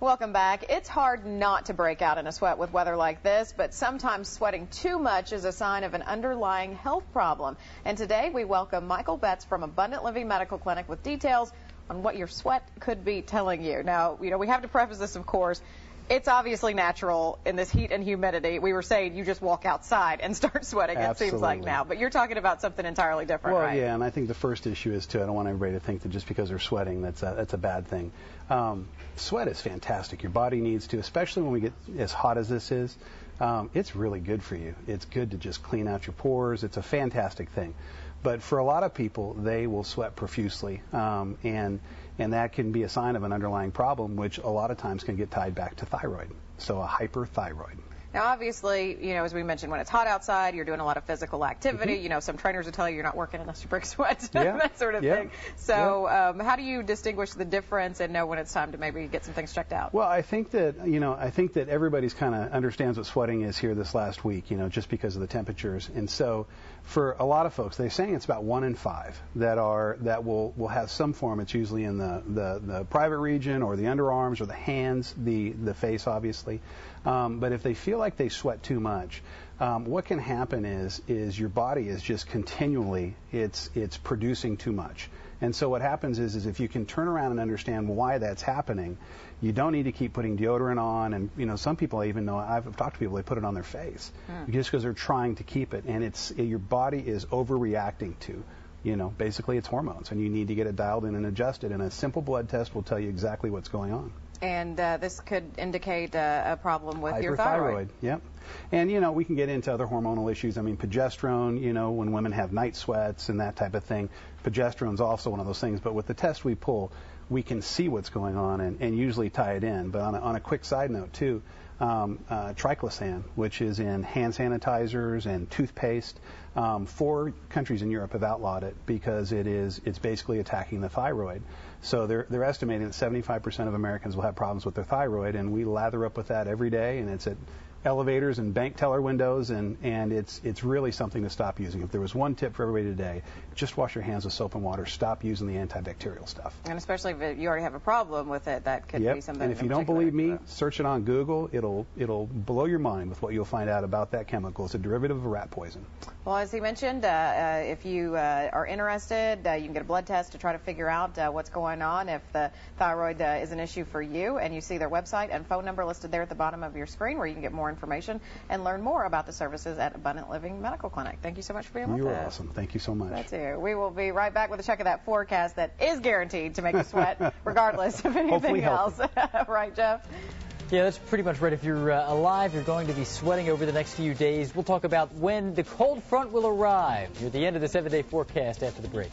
Welcome back. It's hard not to break out in a sweat with weather like this, but sometimes sweating too much is a sign of an underlying health problem. And today we welcome Michael Betts from Abundant Living Medical Clinic with details on what your sweat could be telling you. Now, we have to preface this, of course. It's obviously natural in this heat and humidity. We were saying you just walk outside and start sweating, Absolutely. It seems like now. But you're talking about something entirely different, well, right? Yeah, and I think the first issue is, too, I don't want everybody to think that just because they're sweating that's a bad thing. Sweat is fantastic. Your body needs to, especially when we get as hot as this is. It's really good for you. It's good to just clean out your pores. It's a fantastic thing. But for a lot of people, they will sweat profusely, and that can be a sign of an underlying problem, which a lot of times can get tied back to thyroid, so a hyperthyroid. Now, obviously, as we mentioned, when it's hot outside, you're doing a lot of physical activity. Mm-hmm. Some trainers will tell you you're not working unless you break sweat, Yeah. that sort of Yeah. thing. So Yeah. how do you distinguish the difference and know when it's time to maybe get some things checked out? Well, I think that, everybody's kind of understands what sweating is here this last week, just because of the temperatures. And so for a lot of folks, they're saying it's about 1 in 5 that will have some form. It's usually in the private region or the underarms or the hands, the face, obviously. But if they feel like they sweat too much, what can happen is your body is just continually, it's producing too much. And so what happens is if you can turn around and understand why that's happening, you don't need to keep putting deodorant on. And, some people I even know, I've talked to people, they put it on their face just because they're trying to keep it. And your body is overreacting to, basically it's hormones. And you need to get it dialed in and adjusted. And a simple blood test will tell you exactly what's going on. And this could indicate a problem with your thyroid. Yep. And, we can get into other hormonal issues. I mean, progesterone, when women have night sweats and that type of thing, progesterone's also one of those things. But with the test we pull, we can see what's going on and usually tie it in. But on a quick side note, too, triclosan, which is in hand sanitizers and toothpaste, 4 countries in Europe have outlawed it because it's basically attacking the thyroid. So they're estimating that 75% of Americans will have problems with their thyroid, and we lather up with that every day, and it's at elevators and bank teller windows, and it's really something to stop using. If there was one tip for everybody today, just wash your hands with soap and water. Stop using the antibacterial stuff. And especially if you already have a problem with it, that could be something. And if you don't believe me, search it on Google. It'll blow your mind with what you'll find out about that chemical. It's a derivative of rat poison. Well, as he mentioned, if you are interested, you can get a blood test to try to figure out what's going on if the thyroid is an issue for you. And you see their website and phone number listed there at the bottom of your screen where you can get more information and learn more about the services at Abundant Living Medical Clinic. Thank you so much for being with us. You are awesome. Thank you so much. That's it. We will be right back with a check of that forecast that is guaranteed to make you sweat regardless of anything else. Right, Jeff? Yeah, that's pretty much right. If you're alive, you're going to be sweating over the next few days. We'll talk about when the cold front will arrive near the end of the 7-day forecast after the break.